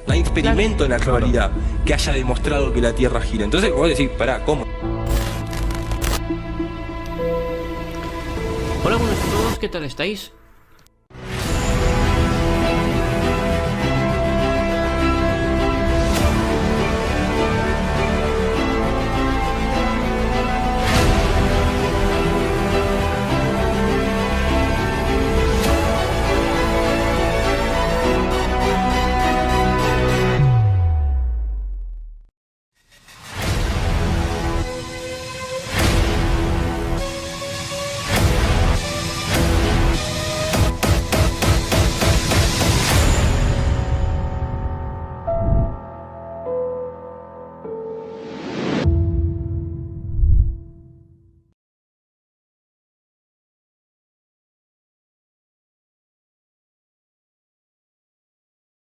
No hay experimento en la Claro. actualidad que haya demostrado que la Tierra gira. Entonces vos decís, pará, ¿cómo? Hola, buenas a todos, ¿qué tal estáis?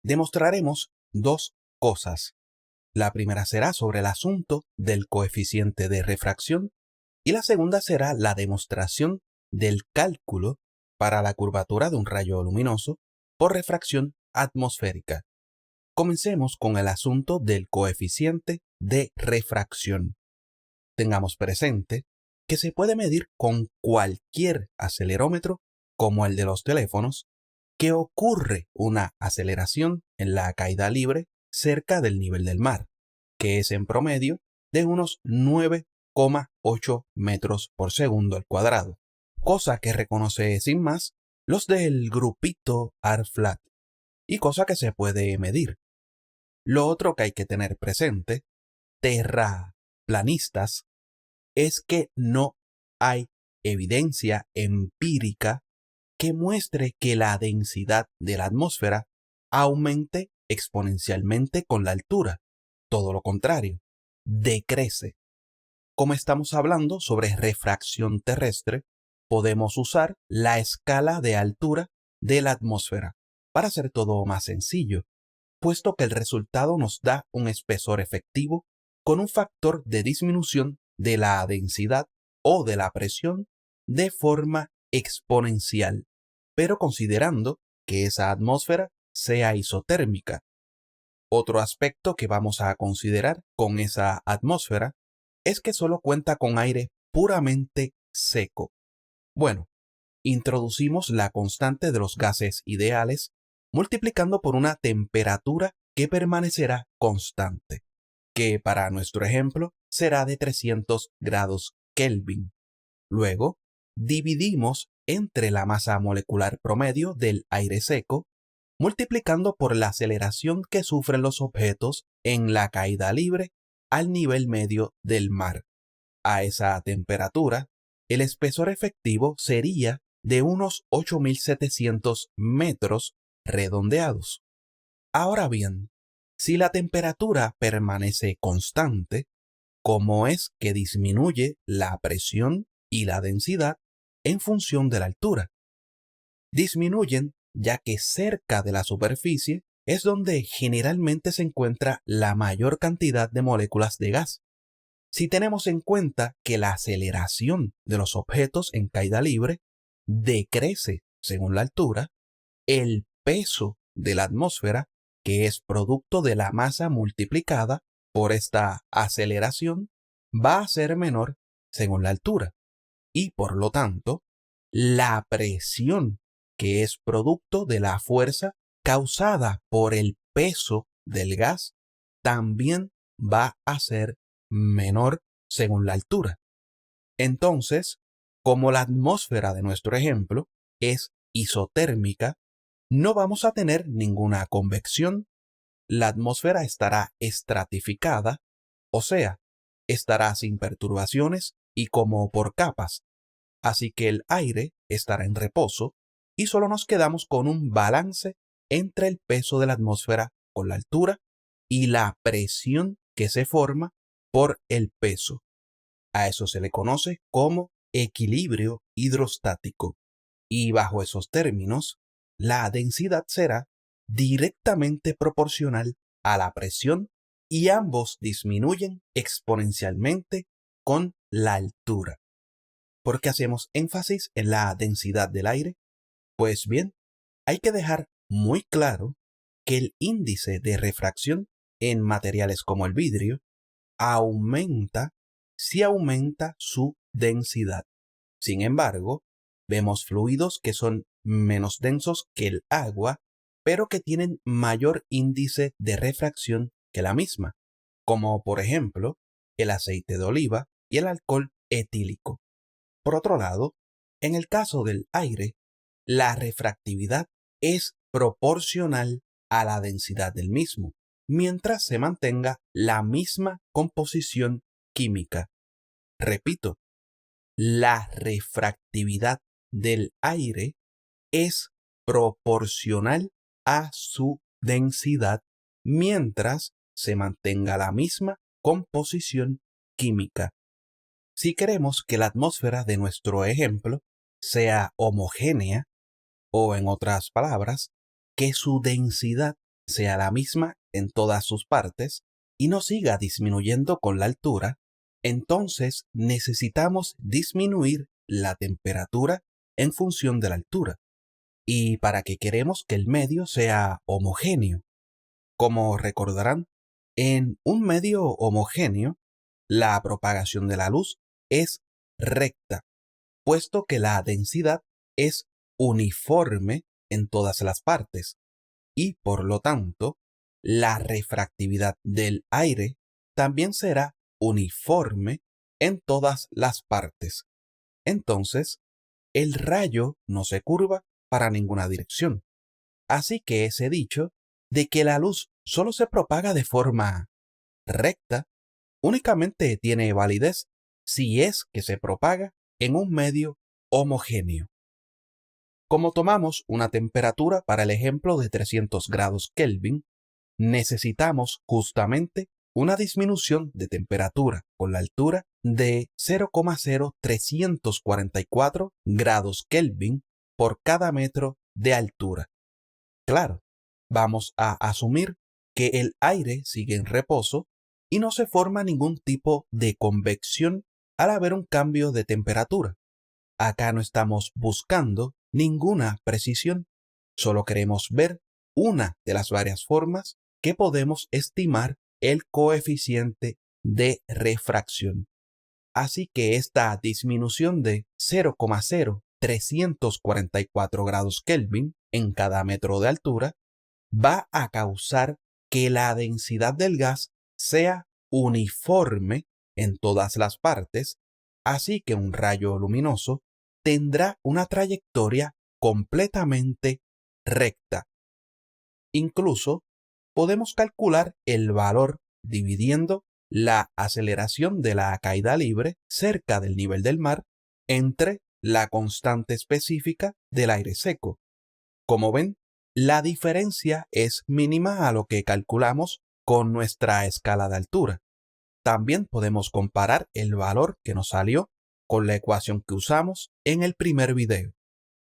Demostraremos dos cosas. La primera será sobre el asunto del coeficiente de refracción y la segunda será la demostración del cálculo para la curvatura de un rayo luminoso por refracción atmosférica. Comencemos con el asunto del coeficiente de refracción. Tengamos presente que se puede medir con cualquier acelerómetro, como el de los teléfonos, que ocurre una aceleración en la caída libre cerca del nivel del mar, que es en promedio de unos 9,8 metros por segundo al cuadrado, cosa que reconoce sin más los del grupito ARFLAT, y cosa que se puede medir. Lo otro que hay que tener presente, terraplanistas, es que no hay evidencia empírica que muestre que la densidad de la atmósfera aumente exponencialmente con la altura. Todo lo contrario, decrece. Como estamos hablando sobre refracción terrestre, podemos usar la escala de altura de la atmósfera para hacer todo más sencillo, puesto que el resultado nos da un espesor efectivo con un factor de disminución de la densidad o de la presión de forma exponencial, pero considerando que esa atmósfera sea isotérmica. Otro aspecto que vamos a considerar con esa atmósfera es que solo cuenta con aire puramente seco. Bueno, introducimos la constante de los gases ideales multiplicando por una temperatura que permanecerá constante, que para nuestro ejemplo será de 300 grados Kelvin. Luego, dividimos entre la masa molecular promedio del aire seco, multiplicando por la aceleración que sufren los objetos en la caída libre al nivel medio del mar. A esa temperatura, el espesor efectivo sería de unos 8.700 metros redondeados. Ahora bien, si la temperatura permanece constante, ¿cómo es que disminuye la presión y la densidad en función de la altura? Disminuyen ya que cerca de la superficie es donde generalmente se encuentra la mayor cantidad de moléculas de gas. Si tenemos en cuenta que la aceleración de los objetos en caída libre decrece según la altura, el peso de la atmósfera, que es producto de la masa multiplicada por esta aceleración, va a ser menor según la altura. Y por lo tanto, la presión, que es producto de la fuerza causada por el peso del gas, también va a ser menor según la altura. Entonces, como la atmósfera de nuestro ejemplo es isotérmica, no vamos a tener ninguna convección. La atmósfera estará estratificada, o sea, estará sin perturbaciones y como por capas. Así que el aire estará en reposo y solo nos quedamos con un balance entre el peso de la atmósfera con la altura y la presión que se forma por el peso. A eso se le conoce como equilibrio hidrostático. Y bajo esos términos, la densidad será directamente proporcional a la presión y ambos disminuyen exponencialmente con la altura. ¿Por qué hacemos énfasis en la densidad del aire? Pues bien, hay que dejar muy claro que el índice de refracción en materiales como el vidrio aumenta si aumenta su densidad. Sin embargo, vemos fluidos que son menos densos que el agua, pero que tienen mayor índice de refracción que la misma, como por ejemplo el aceite de oliva y el alcohol etílico. Por otro lado, en el caso del aire, la refractividad es proporcional a la densidad del mismo, mientras se mantenga la misma composición química. Repito, la refractividad del aire es proporcional a su densidad mientras se mantenga la misma composición química. Si queremos que la atmósfera de nuestro ejemplo sea homogénea, o en otras palabras, que su densidad sea la misma en todas sus partes y no siga disminuyendo con la altura, entonces necesitamos disminuir la temperatura en función de la altura. ¿Y para qué queremos que el medio sea homogéneo? Como recordarán, en un medio homogéneo, la propagación de la luz es recta, puesto que la densidad es uniforme en todas las partes y por lo tanto la refractividad del aire también será uniforme en todas las partes. Entonces, el rayo no se curva para ninguna dirección. Así que ese dicho de que la luz solo se propaga de forma recta únicamente tiene validez si es que se propaga en un medio homogéneo. Como tomamos una temperatura para el ejemplo de 300 grados Kelvin, necesitamos justamente una disminución de temperatura con la altura de 0,0344 grados Kelvin por cada metro de altura. Claro, vamos a asumir que el aire sigue en reposo y no se forma ningún tipo de convección al haber un cambio de temperatura. Acá no estamos buscando ninguna precisión, solo queremos ver una de las varias formas que podemos estimar el coeficiente de refracción. Así que esta disminución de 0,0344 grados Kelvin en cada metro de altura va a causar que la densidad del gas sea uniforme en todas las partes, así que un rayo luminoso tendrá una trayectoria completamente recta. Incluso podemos calcular el valor dividiendo la aceleración de la caída libre cerca del nivel del mar entre la constante específica del aire seco. Como ven, la diferencia es mínima a lo que calculamos con nuestra escala de altura. También podemos comparar el valor que nos salió con la ecuación que usamos en el primer video.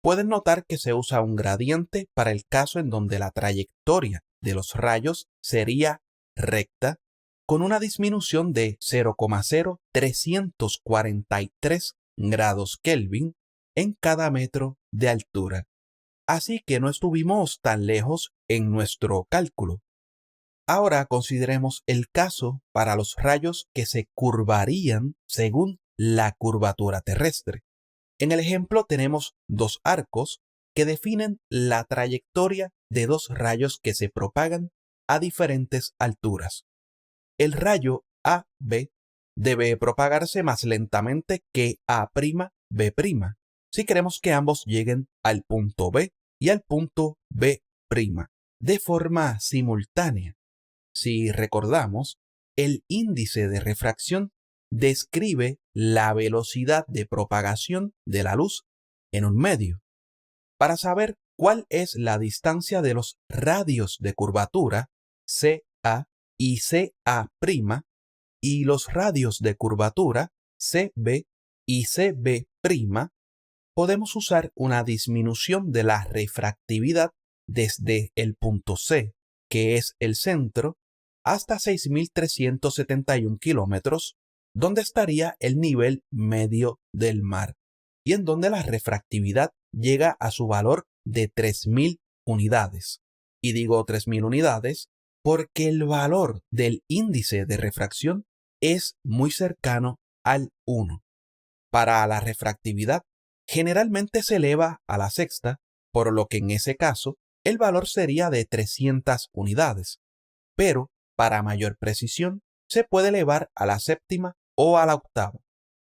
Pueden notar que se usa un gradiente para el caso en donde la trayectoria de los rayos sería recta, con una disminución de 0,0343 grados Kelvin en cada metro de altura. Así que no estuvimos tan lejos en nuestro cálculo. Ahora consideremos el caso para los rayos que se curvarían según la curvatura terrestre. En el ejemplo tenemos dos arcos que definen la trayectoria de dos rayos que se propagan a diferentes alturas. El rayo AB debe propagarse más lentamente que A'B', si queremos que ambos lleguen al punto B y al punto B' de forma simultánea. Si recordamos, el índice de refracción describe la velocidad de propagación de la luz en un medio. Para saber cuál es la distancia de los radios de curvatura CA y CA' y los radios de curvatura CB y CB', podemos usar una disminución de la refractividad desde el punto C, que es el centro, hasta 6.371 kilómetros, donde estaría el nivel medio del mar y en donde la refractividad llega a su valor de 3.000 unidades. Y digo 3000 unidades porque el valor del índice de refracción es muy cercano al 1. Para la refractividad, generalmente se eleva a la sexta, por lo que en ese caso el valor sería de 300 unidades. Pero, para mayor precisión, se puede elevar a la séptima o a la octava.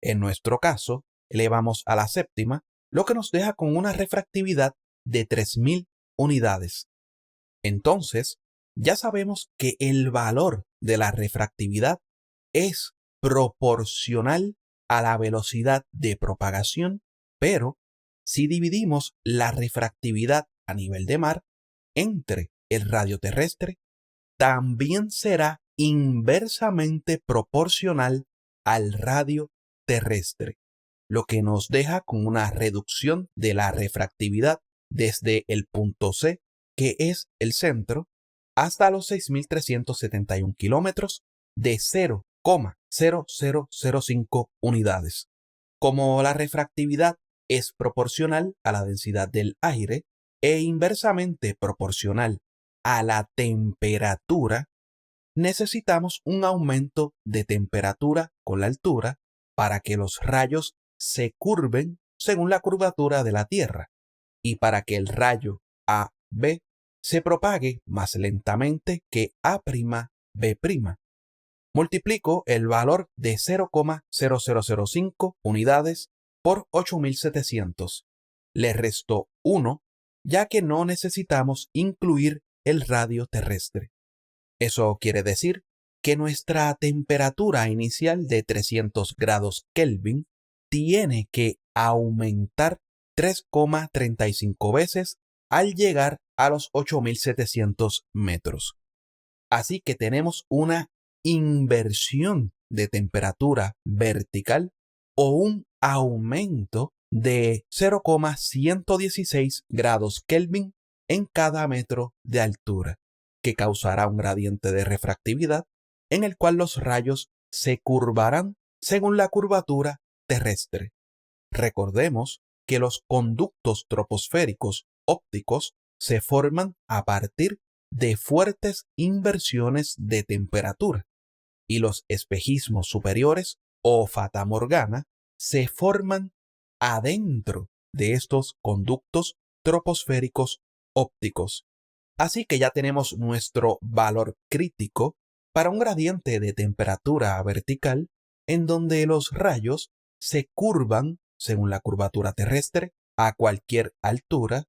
En nuestro caso, elevamos a la séptima, lo que nos deja con una refractividad de 3000 unidades. Entonces, ya sabemos que el valor de la refractividad es proporcional a la velocidad de propagación, pero si dividimos la refractividad a nivel de mar entre el radio terrestre, también será inversamente proporcional al radio terrestre, lo que nos deja con una reducción de la refractividad desde el punto C, que es el centro, hasta los 6.371 kilómetros de 0,0005 unidades. Como la refractividad es proporcional a la densidad del aire e inversamente proporcional a la temperatura, necesitamos un aumento de temperatura con la altura para que los rayos se curven según la curvatura de la Tierra y para que el rayo AB se propague más lentamente que A'B'. Multiplico el valor de 0,0005 unidades por 8700. Le resto 1, ya que no necesitamos incluir el radio terrestre. Eso quiere decir que nuestra temperatura inicial de 300 grados Kelvin tiene que aumentar 3,35 veces al llegar a los 8700 metros. Así que tenemos una inversión de temperatura vertical o un aumento de 0,116 grados Kelvin en cada metro de altura, que causará un gradiente de refractividad en el cual los rayos se curvarán según la curvatura terrestre. Recordemos que los conductos troposféricos ópticos se forman a partir de fuertes inversiones de temperatura y los espejismos superiores o fatamorgana se forman adentro de estos conductos troposféricos ópticos. Así que ya tenemos nuestro valor crítico para un gradiente de temperatura vertical en donde los rayos se curvan según la curvatura terrestre a cualquier altura,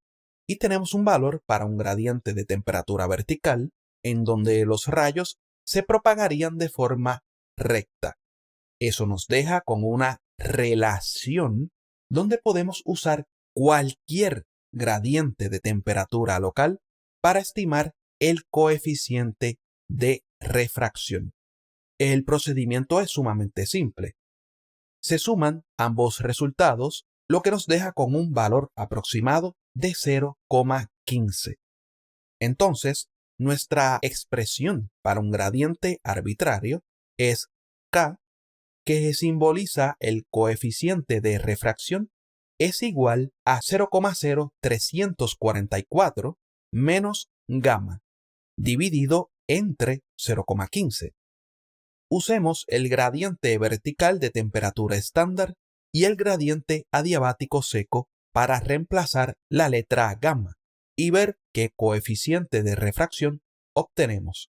y tenemos un valor para un gradiente de temperatura vertical en donde los rayos se propagarían de forma recta. Eso nos deja con una relación donde podemos usar cualquier gradiente de temperatura local para estimar el coeficiente de refracción. El procedimiento es sumamente simple. Se suman ambos resultados, lo que nos deja con un valor aproximado de 0,15. Entonces, nuestra expresión para un gradiente arbitrario es K, que simboliza el coeficiente de refracción, es igual a 0,0344 menos gamma, dividido entre 0,15. Usemos el gradiente vertical de temperatura estándar y el gradiente adiabático seco para reemplazar la letra gamma y ver qué coeficiente de refracción obtenemos.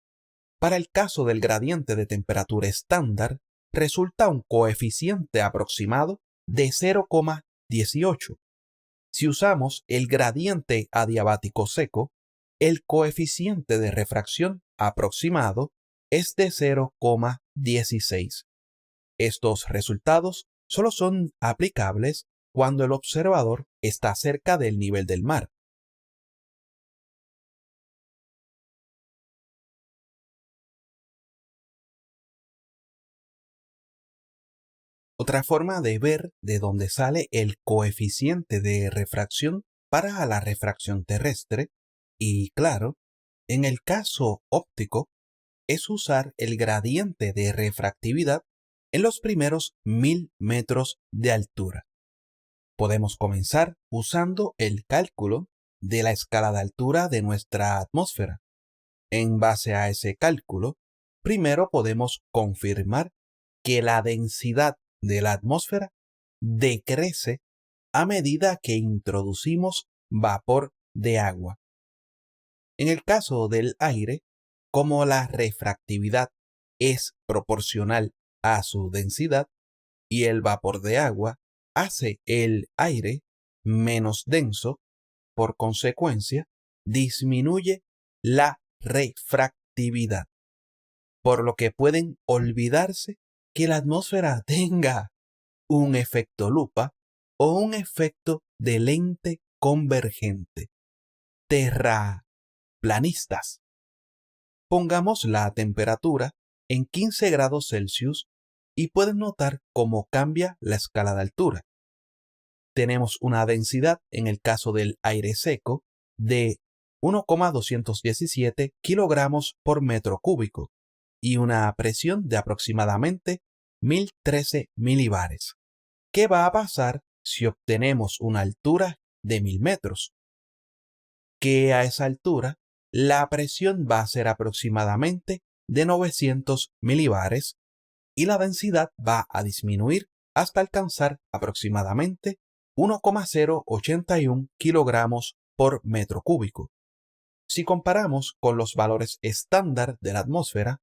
Para el caso del gradiente de temperatura estándar, resulta un coeficiente aproximado de 0,18. Si usamos el gradiente adiabático seco, el coeficiente de refracción aproximado es de 0,16. Estos resultados solo son aplicables cuando el observador está cerca del nivel del mar. Otra forma de ver de dónde sale el coeficiente de refracción para la refracción terrestre, y claro, en el caso óptico, es usar el gradiente de refractividad en los primeros 1000 metros de altura. Podemos comenzar usando el cálculo de la escala de altura de nuestra atmósfera. En base a ese cálculo, primero podemos confirmar que la densidad de la atmósfera decrece a medida que introducimos vapor de agua. En el caso del aire, como la refractividad es proporcional a su densidad y el vapor de agua hace el aire menos denso, por consecuencia, disminuye la refractividad, por lo que pueden olvidarse que la atmósfera tenga un efecto lupa o un efecto de lente convergente. Terraplanistas. Pongamos la temperatura en 15 grados Celsius y pueden notar cómo cambia la escala de altura. Tenemos una densidad en el caso del aire seco de 1,217 kilogramos por metro cúbico y una presión de aproximadamente 1013 milibares. ¿Qué va a pasar si obtenemos una altura de 1000 metros? Que a esa altura la presión va a ser aproximadamente de 900 milibares y la densidad va a disminuir hasta alcanzar aproximadamente 1,081 kilogramos por metro cúbico. Si comparamos con los valores estándar de la atmósfera,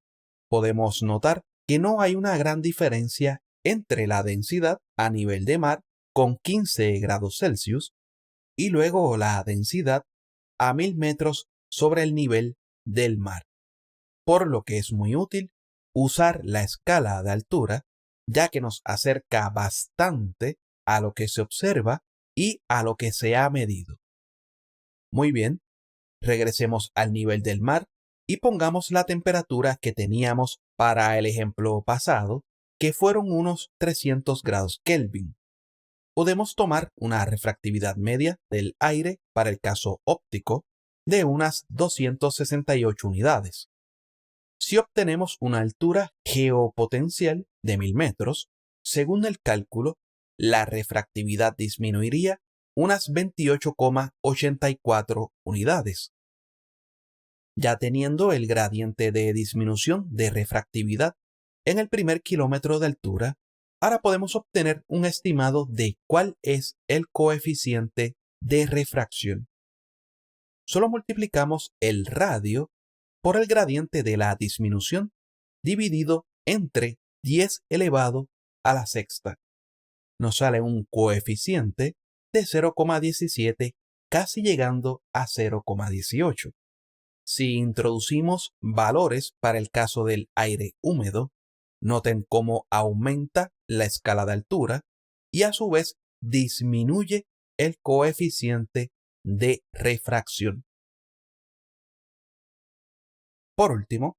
podemos notar que no hay una gran diferencia entre la densidad a nivel de mar con 15 grados Celsius y luego la densidad a 1000 metros sobre el nivel del mar, por lo que es muy útil usar la escala de altura, ya que nos acerca bastante a lo que se observa y a lo que se ha medido. Muy bien, regresemos al nivel del mar y pongamos la temperatura que teníamos para el ejemplo pasado, que fueron unos 300 grados Kelvin. Podemos tomar una refractividad media del aire para el caso óptico de unas 268 unidades. Si obtenemos una altura geopotencial de 1000 metros, según el cálculo, la refractividad disminuiría unas 28,84 unidades. Ya teniendo el gradiente de disminución de refractividad en el primer kilómetro de altura, ahora podemos obtener un estimado de cuál es el coeficiente de refracción. Solo multiplicamos el radio por el gradiente de la disminución dividido entre 10 elevado a la sexta. Nos sale un coeficiente de 0,17, casi llegando a 0,18. Si introducimos valores para el caso del aire húmedo, noten cómo aumenta la escala de altura y a su vez disminuye el coeficiente de refracción. Por último,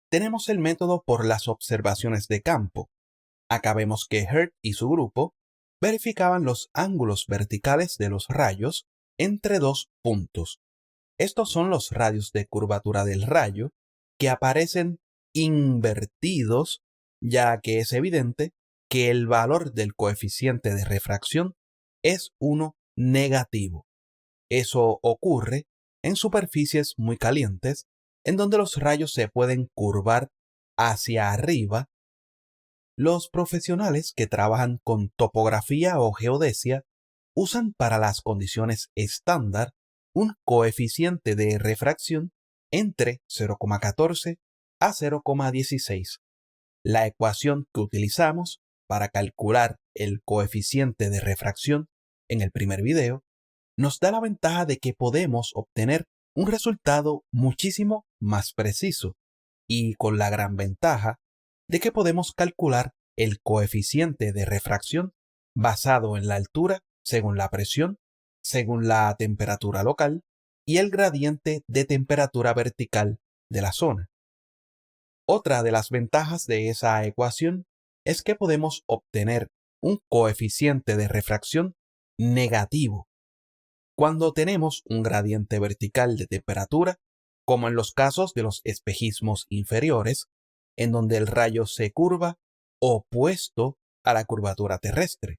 tenemos el método por las observaciones de campo. Acá vemos que Hertz y su grupo verificaban los ángulos verticales de los rayos entre dos puntos. Estos son los radios de curvatura del rayo que aparecen invertidos, ya que es evidente que el valor del coeficiente de refracción es 1 negativo. Eso ocurre en superficies muy calientes, en donde los rayos se pueden curvar hacia arriba. Los profesionales que trabajan con topografía o geodesia usan para las condiciones estándar un coeficiente de refracción entre 0,14 a 0,16. La ecuación que utilizamos para calcular el coeficiente de refracción en el primer video nos da la ventaja de que podemos obtener un resultado muchísimo más preciso y con la gran ventaja de que podemos calcular el coeficiente de refracción basado en la altura según la presión, según la temperatura local y el gradiente de temperatura vertical de la zona. Otra de las ventajas de esa ecuación es que podemos obtener un coeficiente de refracción negativo cuando tenemos un gradiente vertical de temperatura, como en los casos de los espejismos inferiores, en donde el rayo se curva opuesto a la curvatura terrestre.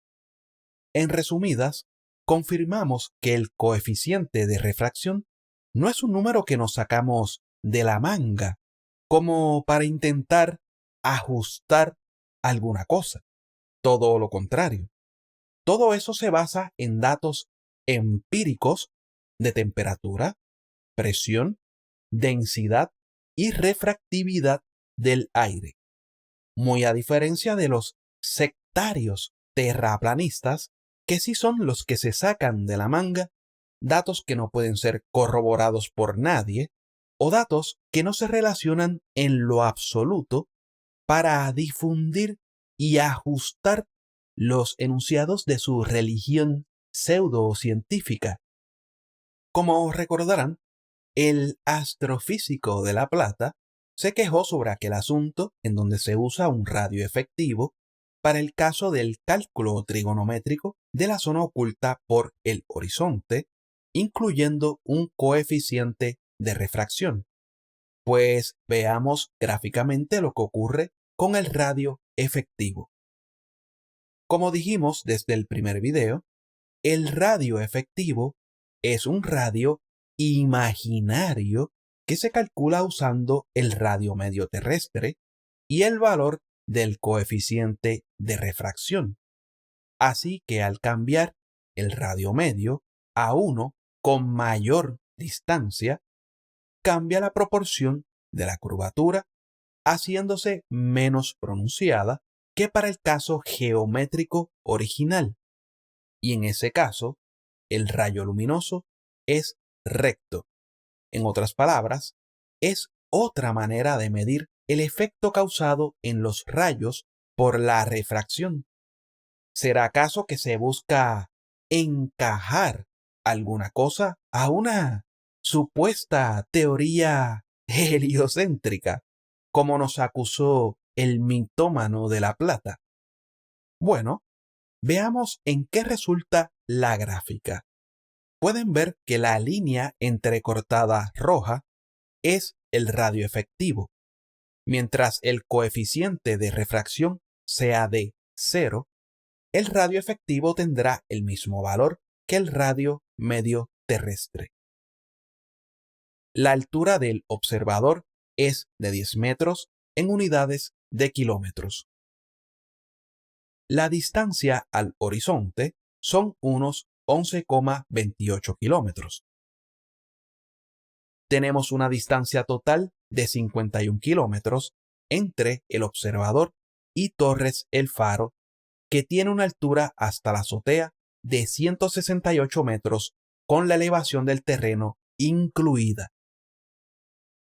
En resumidas, confirmamos que el coeficiente de refracción no es un número que nos sacamos de la manga como para intentar ajustar alguna cosa. Todo lo contrario. Todo eso se basa en datos empíricos de temperatura, presión, densidad y refractividad del aire. Muy a diferencia de los sectarios terraplanistas, que sí son los que se sacan de la manga datos que no pueden ser corroborados por nadie o datos que no se relacionan en lo absoluto para difundir y ajustar los enunciados de su religión pseudocientífica. Como recordarán, el astrofísico de La Plata se quejó sobre aquel asunto en donde se usa un radio efectivo para el caso del cálculo trigonométrico de la zona oculta por el horizonte, incluyendo un coeficiente de refracción. Pues veamos gráficamente lo que ocurre con el radio efectivo. Como dijimos desde el primer video, el radio efectivo es un radio imaginario que se calcula usando el radio medio terrestre y el valor del coeficiente de refracción. Así que al cambiar el radio medio a uno con mayor distancia, cambia la proporción de la curvatura, haciéndose menos pronunciada que para el caso geométrico original. Y en ese caso, el rayo luminoso es recto. En otras palabras, es otra manera de medir el efecto causado en los rayos por la refracción. ¿Será acaso que se busca encajar alguna cosa a una supuesta teoría heliocéntrica, como nos acusó el mitómano de La Plata? Bueno, veamos en qué resulta la gráfica. Pueden ver que la línea entrecortada roja es el radio efectivo, mientras el coeficiente de refracción sea de 0, el radio efectivo tendrá el mismo valor que el radio medio terrestre. La altura del observador es de 10 metros en unidades de kilómetros. La distancia al horizonte son unos 11,28 kilómetros. Tenemos una distancia total de 51 kilómetros entre el observador y Torres el Faro, que tiene una altura hasta la azotea de 168 metros con la elevación del terreno incluida.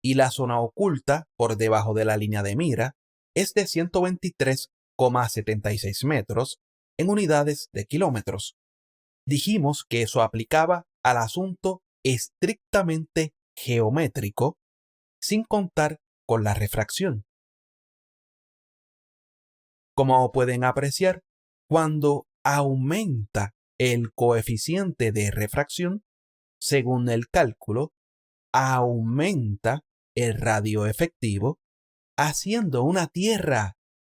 Y la zona oculta por debajo de la línea de mira es de 123,76 metros en unidades de kilómetros. Dijimos que eso aplicaba al asunto estrictamente geométrico, sin contar con la refracción. Como pueden apreciar, cuando aumenta el coeficiente de refracción, según el cálculo, aumenta el radio efectivo, haciendo una Tierra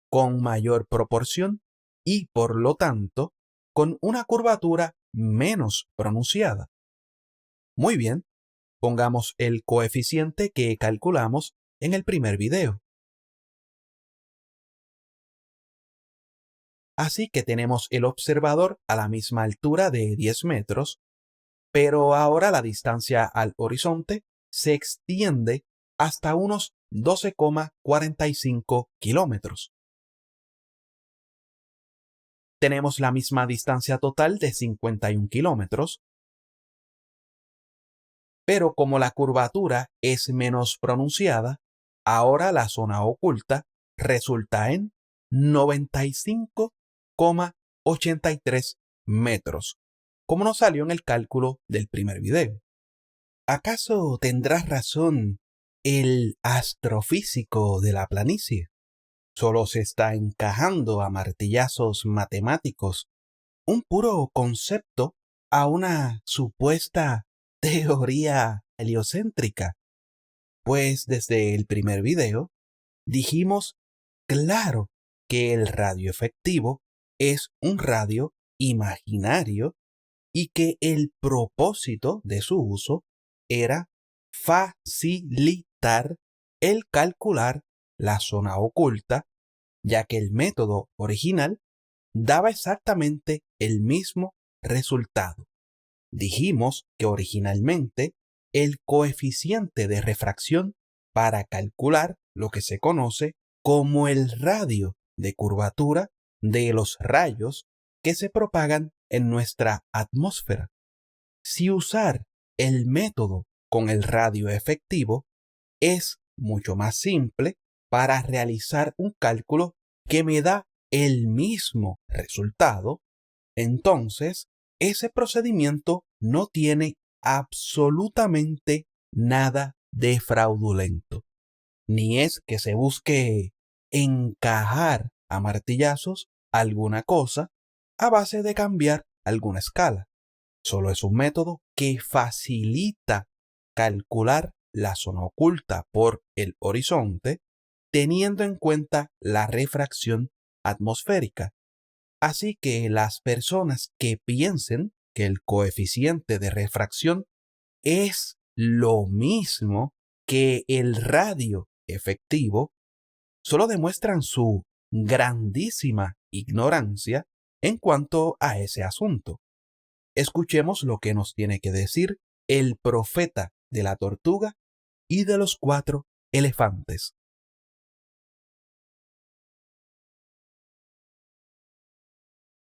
con mayor proporción y, por lo tanto, con una curvatura menos pronunciada. Muy bien, pongamos el coeficiente que calculamos en el primer video. Así que tenemos el observador a la misma altura de 10 metros, pero ahora la distancia al horizonte se extiende hasta unos 12,45 kilómetros. Tenemos la misma distancia total de 51 kilómetros, pero como la curvatura es menos pronunciada, ahora la zona oculta resulta en 95,83 metros, como nos salió en el cálculo del primer video. ¿Acaso tendrá razón el astrofísico de la planicie? Solo se está encajando a martillazos matemáticos un puro concepto a una supuesta teoría heliocéntrica. Pues desde el primer video dijimos claro que el radio efectivo es un radio imaginario y que el propósito de su uso era facilitar el calcular la zona oculta, ya que el método original daba exactamente el mismo resultado. Dijimos que originalmente el coeficiente de refracción para calcular lo que se conoce como el radio de curvatura de los rayos que se propagan en nuestra atmósfera. Si usar el método con el radio efectivo es mucho más simple para realizar un cálculo que me da el mismo resultado, entonces ese procedimiento no tiene absolutamente nada de fraudulento, ni es que se busque encajar a martillazos alguna cosa a base de cambiar alguna escala. Solo es un método que facilita calcular la zona oculta por el horizonte teniendo en cuenta la refracción atmosférica. Así que las personas que piensen que el coeficiente de refracción es lo mismo que el radio efectivo, solo demuestran su grandísima ignorancia en cuanto a ese asunto. Escuchemos lo que nos tiene que decir el profeta de la tortuga y de los 4 elefantes.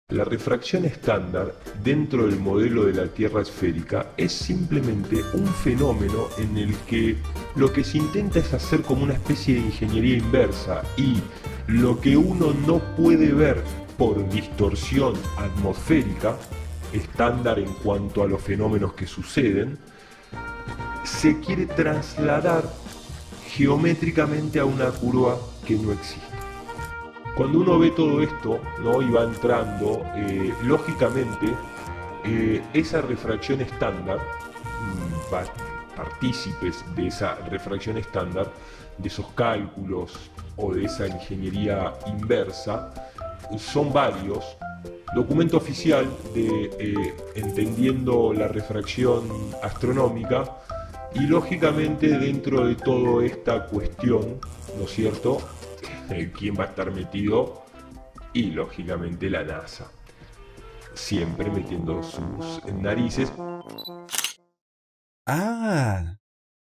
La refracción estándar dentro del modelo de la Tierra esférica es simplemente un fenómeno en el que lo que se intenta es hacer como una especie de ingeniería inversa y lo que uno no puede ver por distorsión atmosférica, estándar en cuanto a los fenómenos que suceden, se quiere trasladar geométricamente a una curva que no existe. Cuando uno ve todo esto, ¿no? Y va entrando, lógicamente, esa refracción estándar, partícipes de esa refracción estándar, de esos cálculos o de esa ingeniería inversa, son varios. Documento oficial de Entendiendo la refracción astronómica, y lógicamente dentro de toda esta cuestión, ¿no es cierto?, quién va a estar metido, y lógicamente la NASA, siempre metiendo sus narices.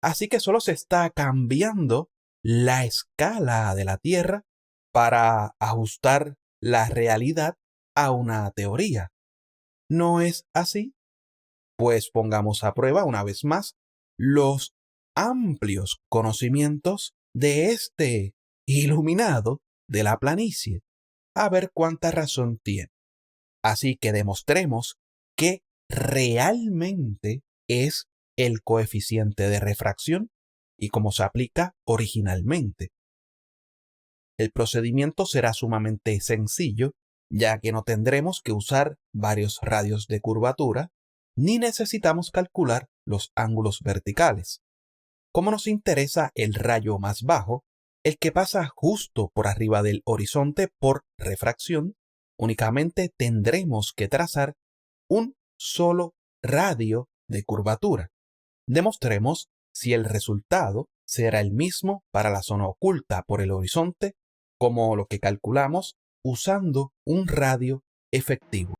Así que solo se está cambiando la escala de la Tierra para ajustar la realidad a una teoría. ¿No es así? Pues pongamos a prueba una vez más los amplios conocimientos de este iluminado de la planicie, a ver cuánta razón tiene. Así que demostremos que realmente es el coeficiente de refracción y cómo se aplica originalmente. El procedimiento será sumamente sencillo, ya que no tendremos que usar varios radios de curvatura, ni necesitamos calcular los ángulos verticales. Como nos interesa el rayo más bajo, el que pasa justo por arriba del horizonte por refracción, únicamente tendremos que trazar un solo radio de curvatura. Demostremos si el resultado será el mismo para la zona oculta por el horizonte como lo que calculamos usando un radio efectivo.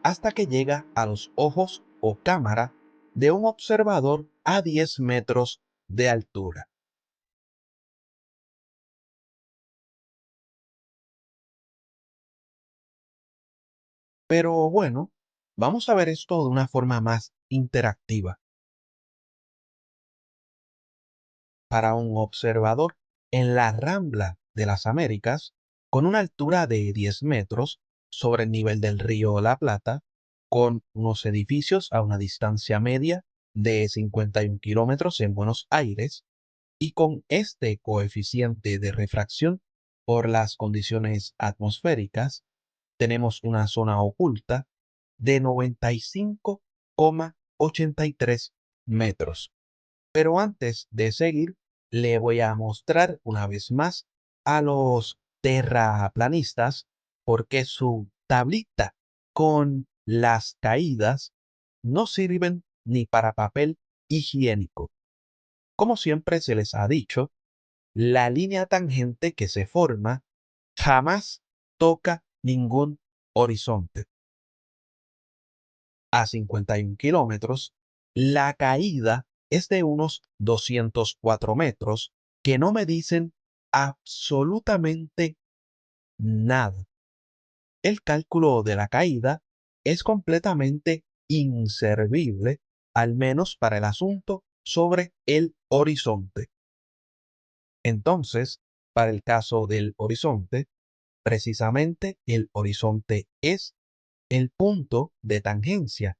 hasta que llega a los ojos o cámara de un observador a 10 metros de altura. Pero bueno, vamos a ver esto de una forma más interactiva. Para un observador en la Rambla de las Américas, con una altura de 10 metros sobre el nivel del río La Plata, con unos edificios a una distancia media de 51 kilómetros en Buenos Aires, y con este coeficiente de refracción por las condiciones atmosféricas, tenemos una zona oculta de 95,83 metros. Pero antes de seguir, le voy a mostrar una vez más a los terraplanistas porque su tablita con las caídas no sirven ni para papel higiénico. Como siempre se les ha dicho, la línea tangente que se forma jamás toca ningún horizonte. A 51 kilómetros, la caída es de unos 204 metros que no me dicen absolutamente nada. El cálculo de la caída es completamente inservible, al menos para el asunto sobre el horizonte. Entonces, para el caso del horizonte, precisamente el horizonte es el punto de tangencia.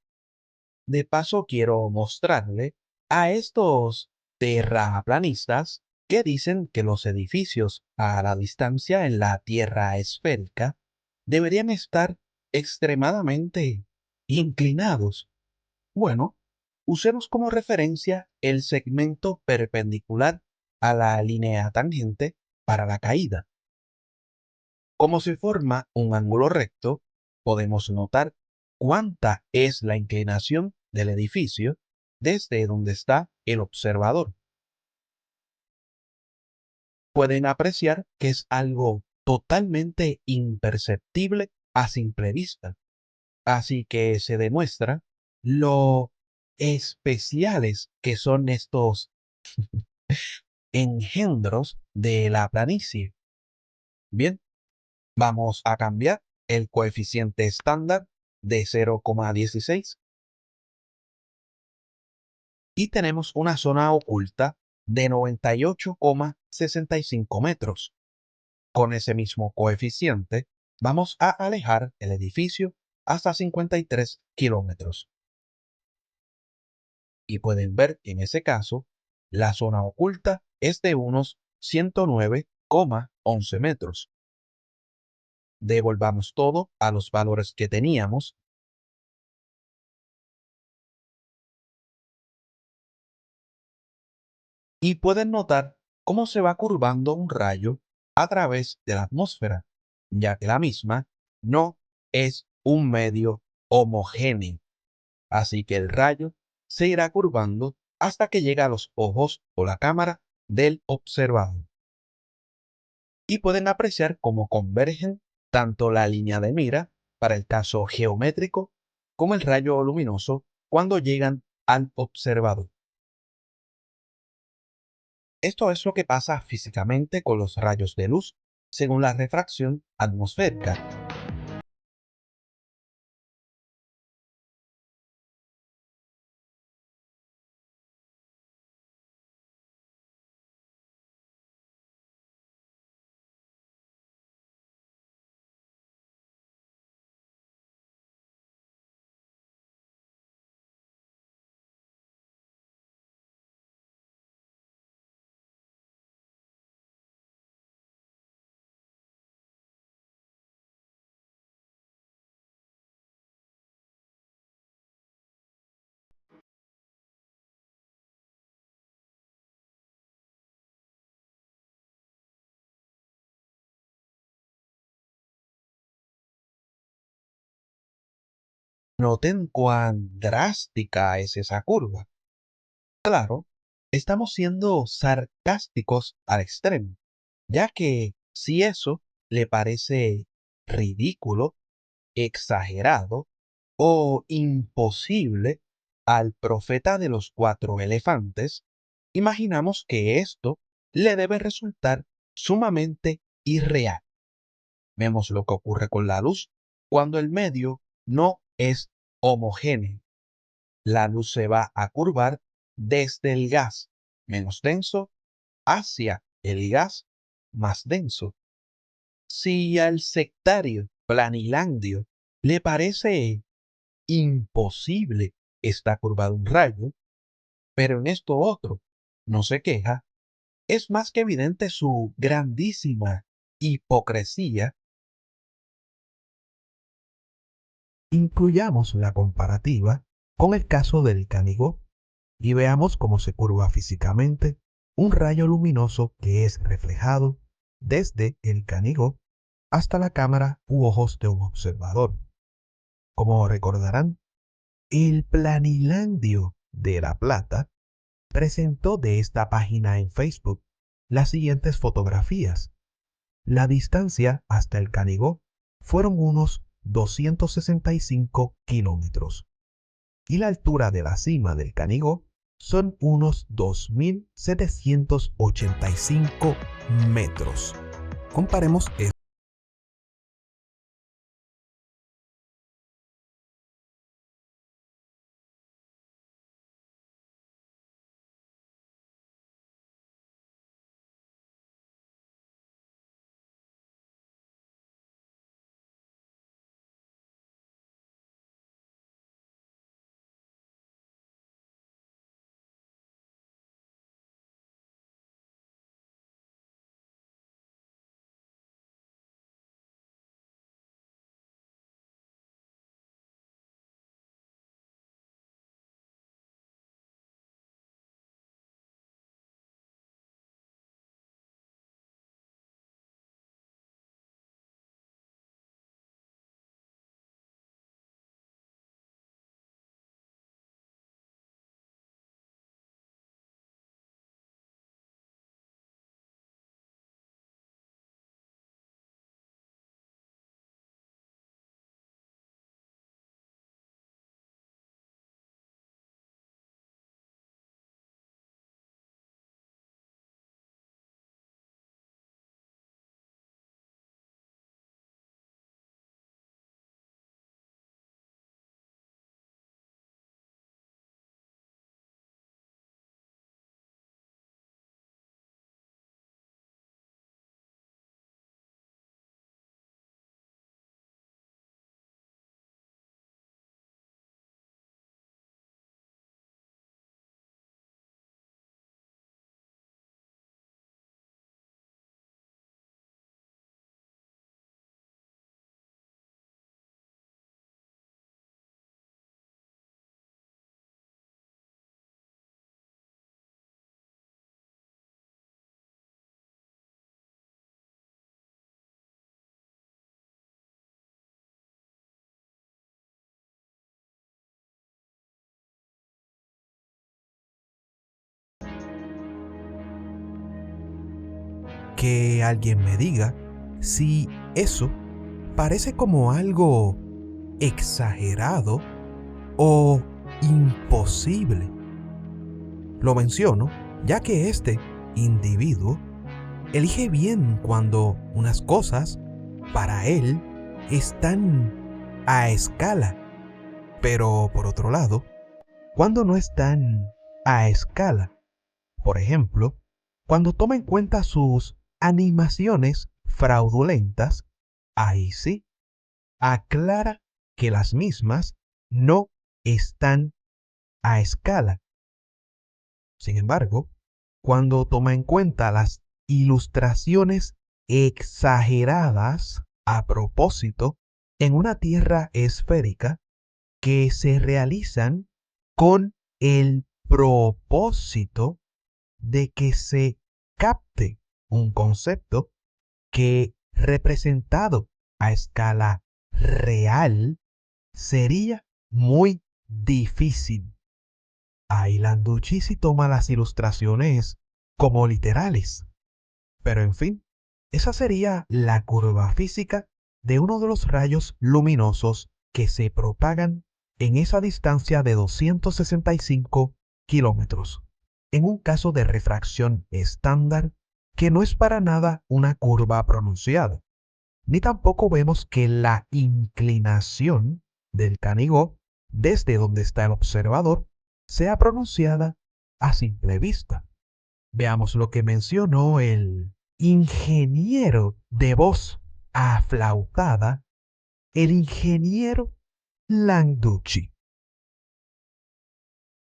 De paso, quiero mostrarle a estos terraplanistas que dicen que los edificios a la distancia en la Tierra esférica deberían estar extremadamente inclinados. Bueno, usemos como referencia el segmento perpendicular a la línea tangente para la caída. Como se forma un ángulo recto, podemos notar cuánta es la inclinación del edificio desde donde está el observador. Pueden apreciar que es algo totalmente imperceptible a simple vista. Así que se demuestra lo especiales que son estos engendros de la planicie. Bien, vamos a cambiar el coeficiente estándar de 0,16 y tenemos una zona oculta de 98,65 metros. Con ese mismo coeficiente, vamos a alejar el edificio hasta 53 kilómetros. Y pueden ver que en ese caso, la zona oculta es de unos 109,11 metros. Devolvamos todo a los valores que teníamos. Y pueden notar cómo se va curvando un rayo a través de la atmósfera, ya que la misma no es un medio homogéneo. Así que el rayo se irá curvando hasta que llegue a los ojos o la cámara del observador. Y pueden apreciar cómo convergen tanto la línea de mira para el caso geométrico como el rayo luminoso cuando llegan al observador. Esto es lo que pasa físicamente con los rayos de luz según la refracción atmosférica. Noten cuán drástica es esa curva. Claro, estamos siendo sarcásticos al extremo, ya que si eso le parece ridículo, exagerado o imposible al profeta de los 4 elefantes, imaginamos que esto le debe resultar sumamente irreal. Vemos lo que ocurre con la luz cuando el medio no es homogéneo. La luz se va a curvar desde el gas menos denso hacia el gas más denso. Si al sectario Planilandio le parece imposible está curvado un rayo, pero en esto otro no se queja, es más que evidente su grandísima hipocresía. Incluyamos la comparativa con el caso del Canigó y veamos cómo se curva físicamente un rayo luminoso que es reflejado desde el Canigó hasta la cámara u ojos de un observador. Como recordarán, el Planilandio de La Plata presentó de esta página en Facebook las siguientes fotografías. La distancia hasta el Canigó fueron unos 265 kilómetros y la altura de la cima del Canigó son unos 2.785 metros. Comparemos esto. Que alguien me diga si eso parece como algo exagerado o imposible. Lo menciono ya que este individuo elige bien cuando unas cosas para él están a escala, pero por otro lado, cuando no están a escala. Por ejemplo, cuando toma en cuenta sus animaciones fraudulentas, ahí sí, aclara que las mismas no están a escala. Sin embargo, cuando toma en cuenta las ilustraciones exageradas a propósito en una tierra esférica que se realizan con el propósito de que se capte un concepto que representado a escala real sería muy difícil. Ahí Landucci sí toma las ilustraciones como literales. Pero en fin, esa sería la curva física de uno de los rayos luminosos que se propagan en esa distancia de 265 kilómetros, en un caso de refracción estándar que no es para nada una curva pronunciada, ni tampoco vemos que la inclinación del Canigó desde donde está el observador sea pronunciada a simple vista. Veamos lo que mencionó el ingeniero de voz aflautada, el ingeniero Landucci.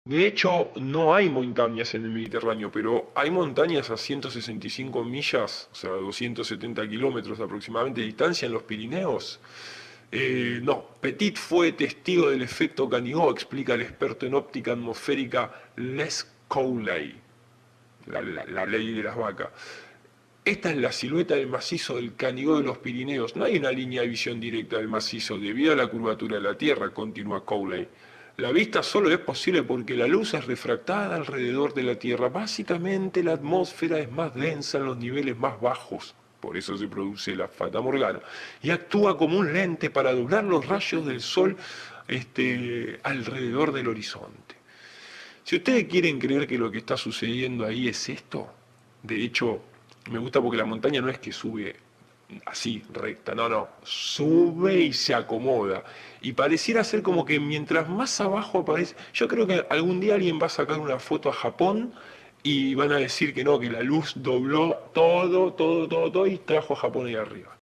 De hecho, no hay montañas en el Mediterráneo, pero hay montañas a 165 millas, o sea, 270 kilómetros aproximadamente de distancia en los Pirineos. No, Petit fue testigo del efecto Canigó, explica el experto en óptica atmosférica Les Cowley, la ley de las vacas. Esta es la silueta del macizo del Canigó de los Pirineos. No hay una línea de visión directa del macizo debido a la curvatura de la Tierra, continúa Cowley. La vista solo es posible porque la luz es refractada alrededor de la Tierra. Básicamente la atmósfera es más densa en los niveles más bajos, por eso se produce la fata morgana, y actúa como un lente para doblar los rayos del Sol alrededor del horizonte. Si ustedes quieren creer que lo que está sucediendo ahí es esto, de hecho, me gusta porque la montaña no es que sube así, recta, no, sube y se acomoda. Y pareciera ser como que mientras más abajo aparece, yo creo que algún día alguien va a sacar una foto a Japón y van a decir que no, que la luz dobló todo y trajo a Japón ahí arriba.